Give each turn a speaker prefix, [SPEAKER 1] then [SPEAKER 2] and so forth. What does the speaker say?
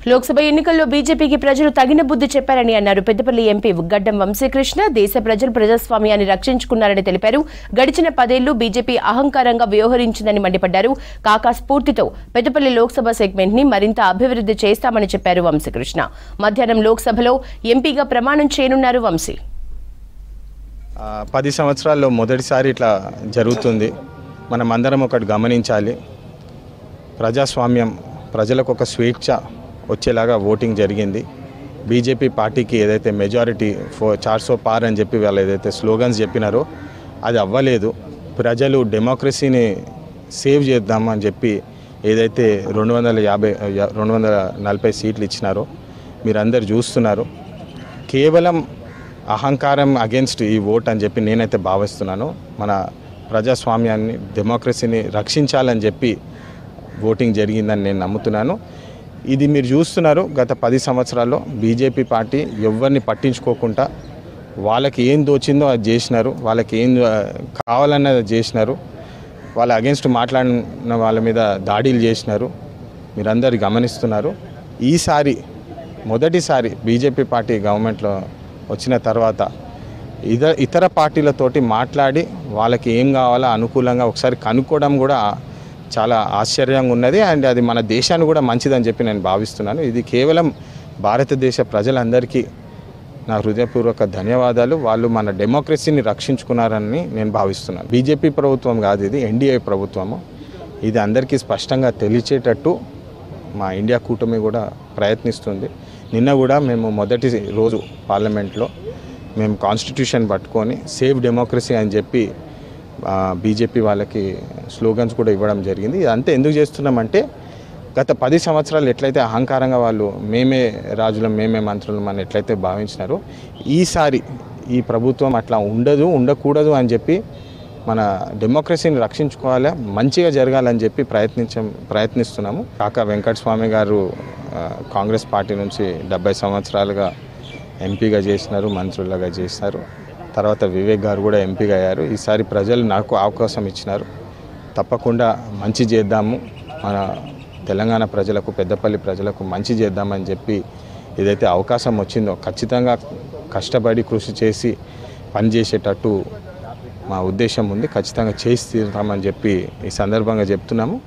[SPEAKER 1] లోక్సభ ఎన్నికల్లో బీజేపీకి ప్రజలు తగిన బుద్ధి చెప్పారని అన్నారు. పెద్దపల్లి ఎంపీ గడ్డం వంశీకృష్ణ దేశ ప్రజలు ప్రజాస్వామ్యాన్ని రక్షించుకున్నారని తెలిపారు. గడిచిన 10 ఏళ్లు బీజేపీ అహంకారంగా వ్యవహరించిందని మండిపడ్డారు. కాకా స్ఫూర్తితో పెద్దపల్లి లోక్సభ సెగ్మెంట్ ని మరింత అభివృద్ధి చేస్తామని చెప్పారు వంశీకృష్ణ. మధ్యాహ్నం లోక్సభలో ఎంపీగా ప్రమాణం చేయనున్నారు వంశీ.
[SPEAKER 2] 10 సంవత్సరాల్లో మొదటిసారి ఇట్లా జరుగుతుంది. మనం అందరం ఒకటి గమనించాలి. ప్రజాస్వామ్యం ప్రజలకు ఒక స్వేచ్ఛ వచ్చేలాగా ఓటింగ్ జరిగింది. బీజేపీ పార్టీకి ఏదైతే మెజారిటీ 400 పార్ అని చెప్పి వాళ్ళు ఏదైతే స్లోగన్స్ చెప్పినారో అది అవ్వలేదు. ప్రజలు డెమోక్రసీని సేవ్ చేద్దామని చెప్పి ఏదైతే 240 సీట్లు ఇచ్చినారో మీరందరూ చూస్తున్నారు. కేవలం అహంకారం అగేన్స్ట్ ఈ ఓట్ అని చెప్పి నేనైతే భావిస్తున్నాను. మన ప్రజాస్వామ్యాన్ని డెమోక్రసీని రక్షించాలని చెప్పి ఓటింగ్ జరిగిందని నేను నమ్ముతున్నాను. ఇది మీరు చూస్తున్నారు. గత 10 సంవత్సరాల్లో బీజేపీ పార్టీ ఎవరిని పట్టించుకోకుండా వాళ్ళకి ఏం దోచిందో అది చేసినారు. వాళ్ళకి ఏం కావాలన్నది చేసినారు. వాళ్ళ అగేన్స్ట్ మాట్లాడిన వాళ్ళ మీద దాడులు చేసినారు. మీరందరూ గమనిస్తున్నారు. ఈసారి మొదటిసారి బీజేపీ పార్టీ గవర్నమెంట్లో వచ్చిన తర్వాత ఇతర పార్టీలతోటి మాట్లాడి వాళ్ళకి ఏం కావాలో అనుకూలంగా ఒకసారి కనుక్కోవడం కూడా చాలా ఆశ్చర్యంగా ఉన్నది. అండ్ అది మన దేశాన్ని కూడా మంచిదని చెప్పి నేను భావిస్తున్నాను. ఇది కేవలం భారతదేశ ప్రజలందరికీ నా హృదయపూర్వక ధన్యవాదాలు. వాళ్ళు మన డెమోక్రసీని రక్షించుకున్నారని నేను భావిస్తున్నాను. బీజేపీ ప్రభుత్వం కాదు, ఇది ఎన్డీఏ ప్రభుత్వము. ఇది అందరికీ స్పష్టంగా తెలిసేటట్టు మా ఇండియా కూటమి కూడా ప్రయత్నిస్తుంది. నిన్న కూడా మేము మొదటి రోజు పార్లమెంట్లో మేము కాన్స్టిట్యూషన్ పట్టుకొని సేవ్ డెమోక్రసీ అని చెప్పి బీజేపీ వాళ్ళకి స్లోగన్స్ కూడా ఇవ్వడం జరిగింది. ఇదంతా ఎందుకు చేస్తున్నామంటే గత 10 సంవత్సరాలు ఎట్లయితే అహంకారంగా వాళ్ళు మేమే రాజులం మేమే మంత్రులం అని ఎట్లయితే భావించినారో ఈసారి ఈ ప్రభుత్వం అట్లా ఉండకూడదు అని చెప్పి మన డెమోక్రసీని రక్షించుకోవాలి, మంచిగా జరగాలని చెప్పి ప్రయత్నిస్తున్నాము. కాకా వెంకటస్వామి గారు కాంగ్రెస్ పార్టీ నుంచి 70 సంవత్సరాలుగా ఎంపీగా చేసినారు, మంత్రులుగా చేసినారు. తర్వాత వివేక్ గారు కూడా ఎంపీగా అయ్యారు. ఈసారి ప్రజలు నాకు అవకాశం ఇచ్చినారు. తప్పకుండా మంచి చేద్దాము, మన తెలంగాణ ప్రజలకు పెద్దపల్లి ప్రజలకు మంచి చేద్దామని చెప్పి ఏదైతే అవకాశం వచ్చిందో ఖచ్చితంగా కష్టపడి కృషి చేసి పనిచేసేటట్టు మా ఉద్దేశం ఉంది. ఖచ్చితంగా చేసి తీరుతామని చెప్పి ఈ సందర్భంగా చెప్తున్నాము.